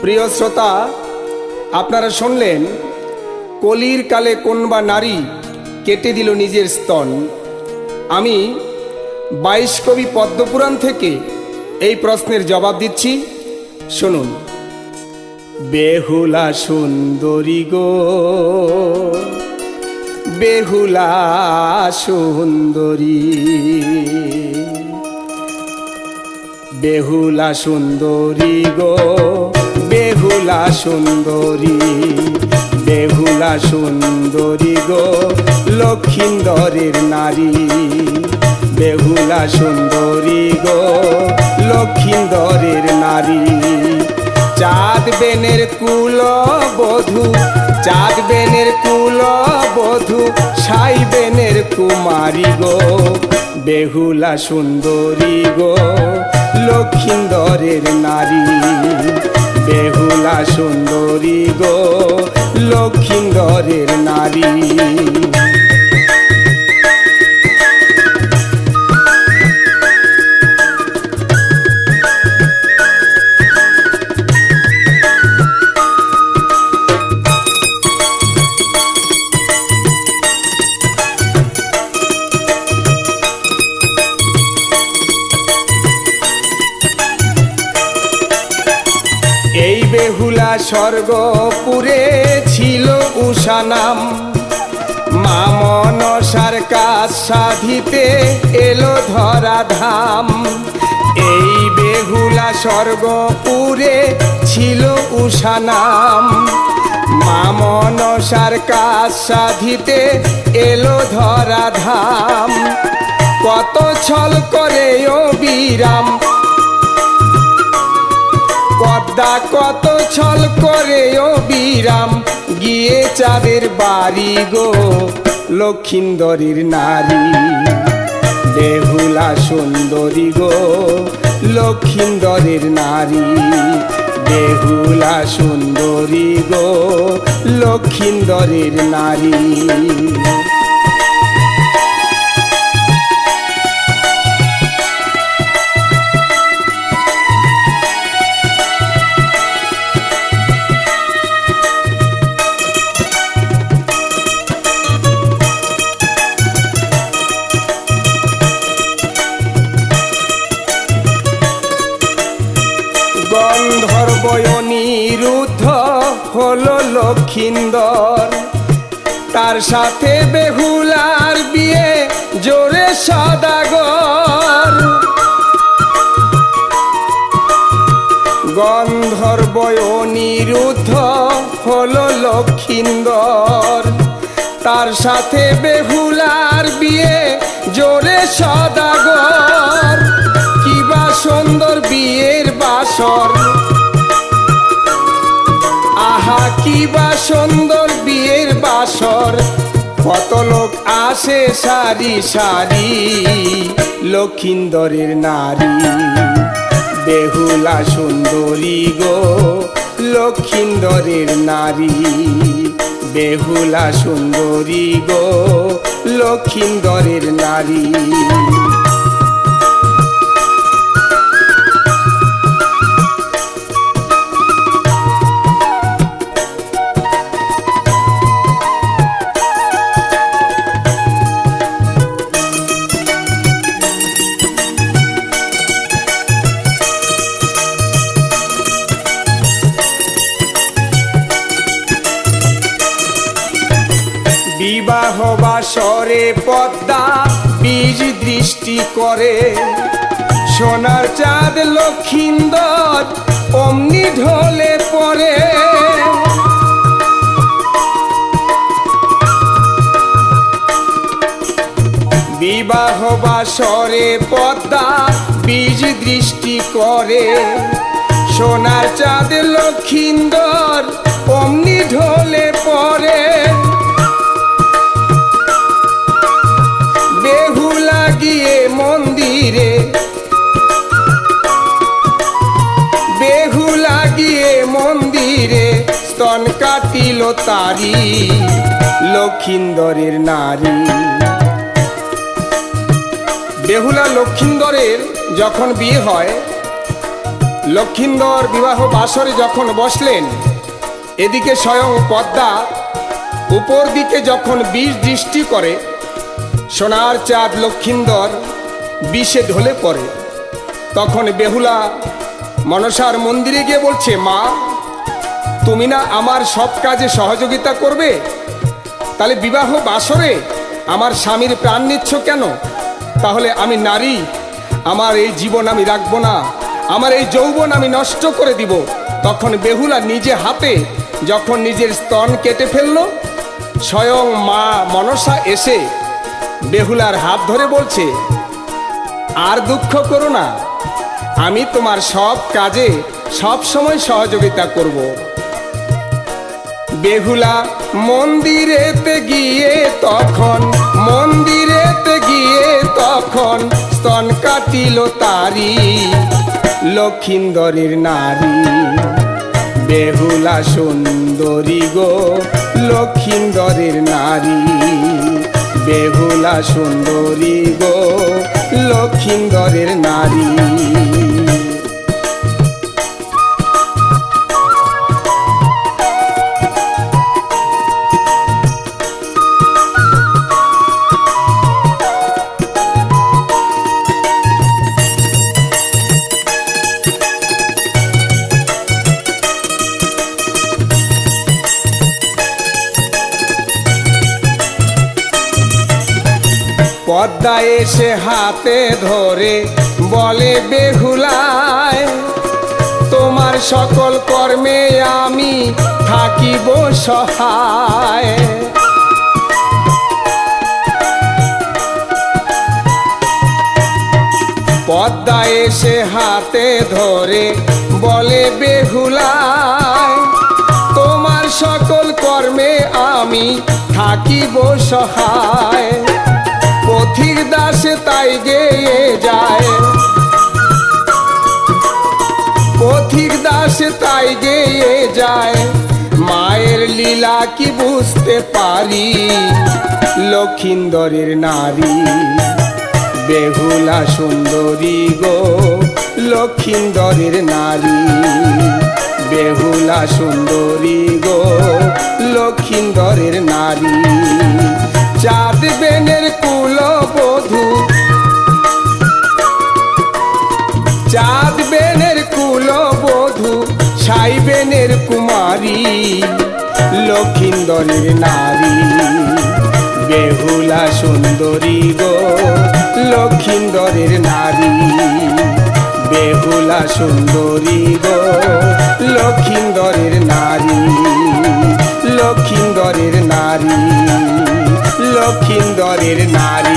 প্রিয় শ্রোতা, আপনারা শুনলেন কলির কালে কোনবা নারী কেটে দিল নিজের স্তন। আমি 22 কবি পদ্মপুরাণ থেকে এই প্রশ্নের জবাব দিচ্ছি, শুনুন। বেহুলা সুন্দরী গো, বেহুলা সুন্দরী, বেহুলা সুন্দরী গো, বেহুলা সুন্দরী, বেহুলা সুন্দরী গো, লক্ষিন্দরের নারী। বেহুলা সুন্দরী গো, লক্ষিন্দরের নারী। চাঁদ বেনের কুল বধূ, চাঁদ বেনের কুল বধূ, সাই বেনের কুমারী গো। বেহুলা সুন্দরী গো, লক্ষিন্দরের নারী। বেহুলা সুন্দরী গো, লক্ষিন্দরের নারী। এই বেহুলা স্বর্গপুরে ছিল উষা নাম, মা মনসার কাজ সাধিতে এলো ধরাধাম। এই বেহুলা স্বর্গপুরে ছিল উষা নাম, মা মনসার কাজ সাধিতে এলো ধরাধাম। কত ছল করে ও বিরাম, পদ্মা কত ছল করে ও বিরাম, গিয়ে চাঁদের বাড়ি গো, লক্ষিন্দরের নারী। বেহুলা সুন্দরী গো, লক্ষিন্দরের নারী। বেহুলা সুন্দরী গো, লক্ষিন্দরের নারী। গন্ধর্ব অনিরুদ্ধ হলো লক্ষিন্দর, তার সাথে বেহুলার বিয়ে জোরে সদাগর। গন্ধর্ব অনিরুদ্ধ হলো লক্ষিন্দর, তার সাথে বেহুলার বিয়ে জোরে সদাগর। কিবা সুন্দর বিয়ের বাসর, আহা কিবা সুন্দর বিয়ের বাসর। কত লোক আসে সারি সারি, লক্ষিন্দরের নারী। বেহুলা সুন্দরী গো, লক্ষিন্দরের নারী। বেহুলা সুন্দরী গো, লক্ষিন্দরের নারী। বিবাহ বাসরে পদ্মা বীজ দৃষ্টি করে, সোনার চাঁদ লক্ষিন্দর অমনি ঢলে পড়ে। বিবাহ বাসরে পদ্মা বীজ দৃষ্টি করে, সোনার চাঁদ লক্ষিন্দর অমনি ঢলে পড়ে। বেহুলা গিয়ে মন্দিরে, বেহুলা গিয়ে মন্দিরে স্তন কাটিল তারি, লক্ষিন্দরের নারী। বেহুলা লক্ষিন্দরের যখন বিয়ে হয় লক্ষিন্দর বিবাহ বাসরে যখন বসলেন, এদিকে স্বয়ং পদ্মা উপর দিকে যখন বিষ দৃষ্টি করে, সোনার চাঁদ লক্ষিন্দর বিষে ঢলে পড়ে। তখন বেহুলা মনসার মন্দিরে গিয়ে বলছে, মা, তুমি না আমার সব কাজে সহযোগিতা করবে, তাহলে বিবাহ বাসরে আমার স্বামীর প্রাণ নিচ্ছ কেন? তাহলে আমি নারী, আমার এই জীবন আমি রাখবো না, আমার এই যৌবন আমি নষ্ট করে দিব। তখন বেহুলা নিজে হাতে যখন নিজের স্তন কেটে ফেলল, স্বয়ং মা মনসা এসে বেহুলার হাত ধরে বলছে, আর দুঃখ করো না, আমি তোমার সব কাজে সব সময় সহযোগিতা করব। বেহুলা মন্দিরেতে গিয়ে তখন স্তন কাটিল তারি, লক্ষিন্দরের নারী। বেহুলা সুন্দরী গো, লক্ষিন্দরের নারী। বেহুলা সুন্দরী গো, লক্ষিন্দরের নারী। পদ্মা এসে হাতে ধরে বলে বেহুলায়, তোমার সকল কর্মে আমি থাকিব সহায়। পদ্মা এসে হাতে ধরে বলে বেহুলায়, তোমার সকল কর্মে আমি থাকিব সহায়। পথিক দাসে তাই গেয়ে যায়, পথিক দাসে তাই গেয়ে যায়, মায়ের লীলা কি বুঝতে পারি, লক্ষিন্দরের নারী। বেহুলা সুন্দরী গো, লক্ষিন্দরের নারী। বেহুলা সুন্দরী গো, লক্ষিন্দরের নারী। চাঁদ বেনের কুলবধূ, চাঁদ বেনের কুলবধূ, সাই বেনের কুমারী, লক্ষিন্দরের নারী। বেহুলা সুন্দরী গো, লক্ষিন্দরের নারী। বেহুলা সুন্দরী গো, লক্ষিন্দরের নারী। লক্ষিন্দরের নারী, লক্ষিন্দরের নারী।